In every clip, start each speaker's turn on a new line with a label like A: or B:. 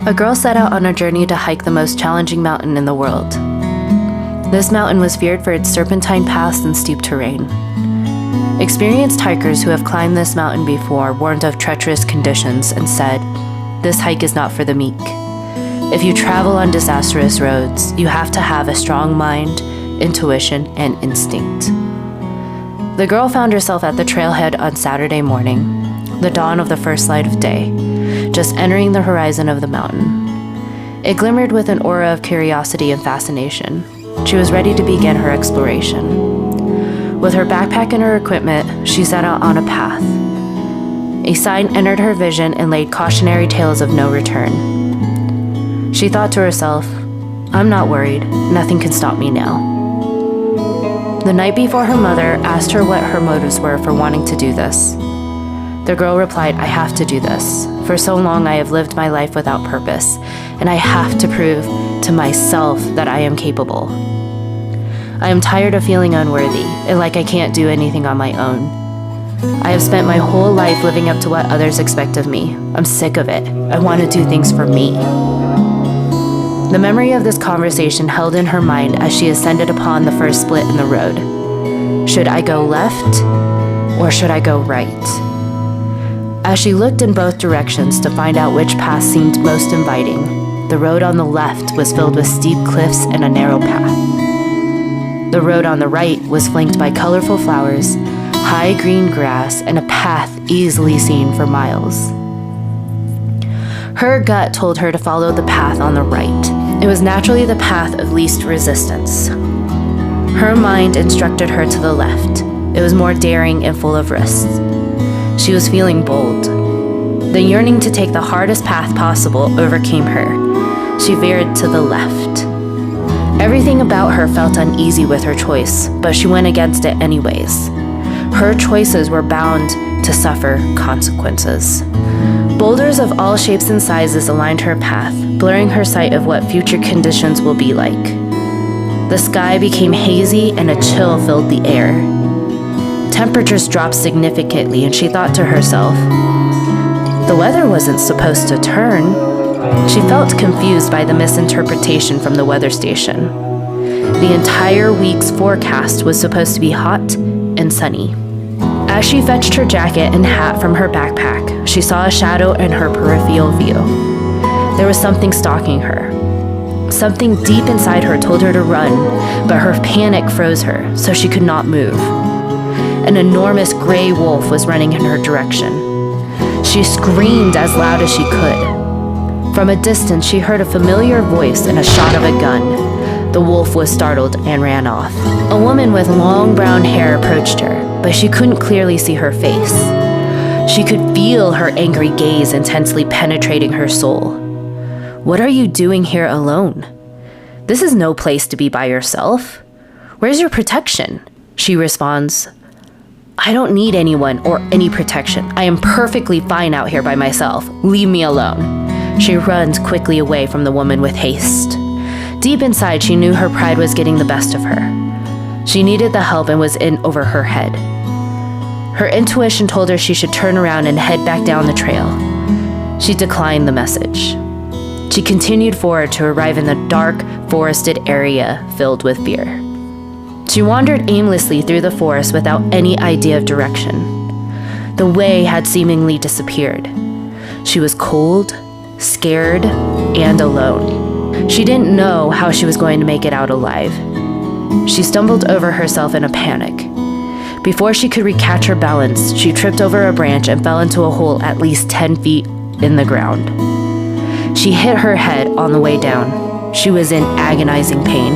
A: A girl set out on a journey to hike the most challenging mountain in the world. This mountain was feared for its serpentine paths and steep terrain. Experienced hikers who have climbed this mountain before warned of treacherous conditions and said, "This hike is not for the meek." If you travel on disastrous roads, you have to have a strong mind, intuition, and instinct. The girl found herself at the trailhead on Saturday morning, the dawn of the first light of day, just entering the horizon of the mountain. It glimmered with an aura of curiosity and fascination. She was ready to begin her exploration. With her backpack and her equipment, she set out on a path. A sign entered her vision and laid cautionary tales of no return. She thought to herself, "I'm not worried. Nothing can stop me now." The night before, her mother asked her what her motives were for wanting to do this. The girl replied, "I have to do this. For so long I have lived my life without purpose, and I have to prove to myself that I am capable. I am tired of feeling unworthy and like I can't do anything on my own. I have spent my whole life living up to what others expect of me. I'm sick of it. I want to do things for me." The memory of this conversation held in her mind as she ascended upon the first split in the road. Should I go left or should I go right? As she looked in both directions to find out which path seemed most inviting, the road on the left was filled with steep cliffs and a narrow path. The road on the right was flanked by colorful flowers, high green grass, and a path easily seen for miles. Her gut told her to follow the path on the right. It was naturally the path of least resistance. Her mind instructed her to the left. It was more daring and full of risks. She was feeling bold. The yearning to take the hardest path possible overcame her. She veered to the left. Everything about her felt uneasy with her choice, but she went against it anyways. Her choices were bound to suffer consequences. Boulders of all shapes and sizes aligned her path, blurring her sight of what future conditions will be like. The sky became hazy and a chill filled the air. Temperatures dropped significantly, and she thought to herself, the weather wasn't supposed to turn. She felt confused by the misinterpretation from the weather station. The entire week's forecast was supposed to be hot and sunny. As she fetched her jacket and hat from her backpack, she saw a shadow in her peripheral view. There was something stalking her. Something deep inside her told her to run, but her panic froze her, so she could not move. An enormous gray wolf was running in her direction. She screamed as loud as she could. From a distance, she heard a familiar voice and a shot of a gun. The wolf was startled and ran off. A woman with long brown hair approached her, but she couldn't clearly see her face. She could feel her angry gaze intensely penetrating her soul. "What are you doing here alone? This is no place to be by yourself. Where's your protection?" She responds, "I don't need anyone or any protection. I am perfectly fine out here by myself. Leave me alone." She runs quickly away from the woman with haste. Deep inside, she knew her pride was getting the best of her. She needed the help and was in over her head. Her intuition told her she should turn around and head back down the trail. She declined the message. She continued forward to arrive in the dark, forested area filled with fear. She wandered aimlessly through the forest without any idea of direction. The way had seemingly disappeared. She was cold, scared, and alone. She didn't know how she was going to make it out alive. She stumbled over herself in a panic. Before she could recatch her balance, she tripped over a branch and fell into a hole at least 10 feet in the ground. She hit her head on the way down. She was in agonizing pain.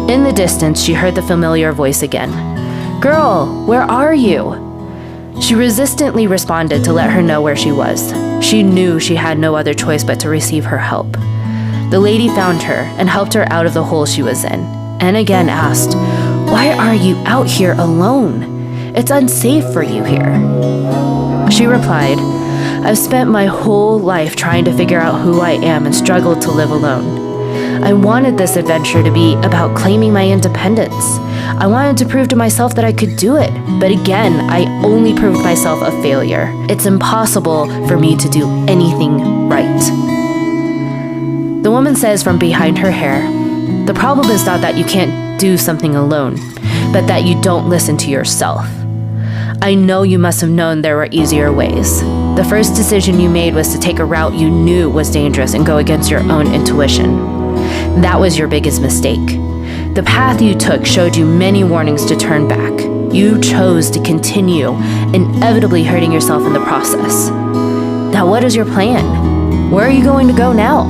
A: In the distance, she heard the familiar voice again. "Girl, where are you?" She resistantly responded to let her know where she was. She knew she had no other choice but to receive her help. The lady found her and helped her out of the hole she was in, and again asked, "Why are you out here alone? It's unsafe for you here." She replied, "I've spent my whole life trying to figure out who I am and struggled to live alone. I wanted this adventure to be about claiming my independence. I wanted to prove to myself that I could do it, but again, I only proved myself a failure. It's impossible for me to do anything right." The woman says from behind her hair, "The problem is not that you can't do something alone, but that you don't listen to yourself. I know you must have known there were easier ways. The first decision you made was to take a route you knew was dangerous and go against your own intuition. That was your biggest mistake. The path you took showed you many warnings to turn back. You chose to continue, inevitably hurting yourself in the process. Now what is your plan? Where are you going to go now?"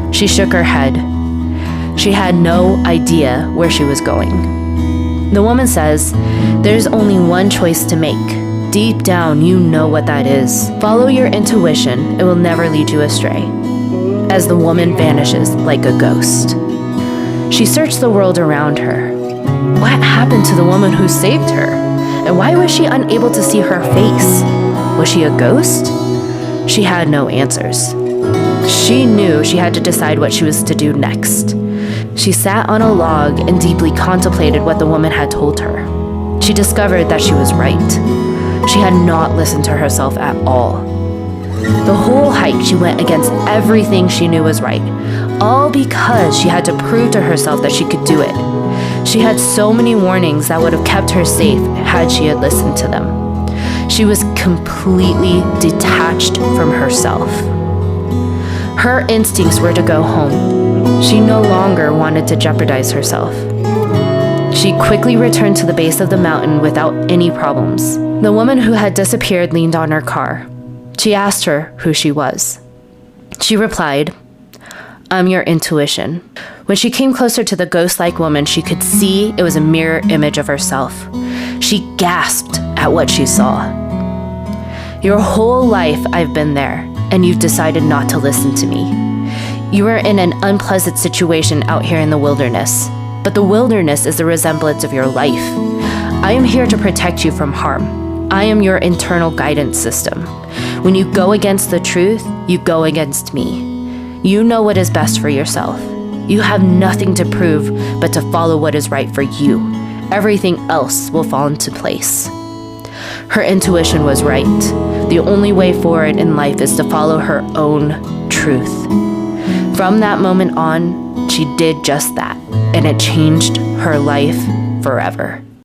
A: She shook her head. She had no idea where she was going. The woman says, "There's only one choice to make. Deep down, you know what that is. Follow your intuition, it will never lead you astray." As the woman vanishes like a ghost. She searched the world around her. What happened to the woman who saved her? And why was she unable to see her face? Was she a ghost? She had no answers. She knew she had to decide what she was to do next. She sat on a log and deeply contemplated what the woman had told her. She discovered that she was right. She had not listened to herself at all. The whole hike, she went against everything she knew was right, all because she had to prove to herself that she could do it. She had so many warnings that would have kept her safe had she had listened to them. She was completely detached from herself. Her instincts were to go home. She no longer wanted to jeopardize herself. She quickly returned to the base of the mountain without any problems. The woman who had disappeared leaned on her car. She asked her who she was. She replied, "I'm your intuition." When she came closer to the ghost-like woman, she could see it was a mirror image of herself. She gasped at what she saw. "Your whole life I've been there, and you've decided not to listen to me. You were in an unpleasant situation out here in the wilderness, but the wilderness is the resemblance of your life. I am here to protect you from harm. I am your internal guidance system. When you go against the truth, you go against me. You know what is best for yourself. You have nothing to prove but to follow what is right for you. Everything else will fall into place." Her intuition was right. The only way forward in life is to follow her own truth. From that moment on, she did just that, and it changed her life forever.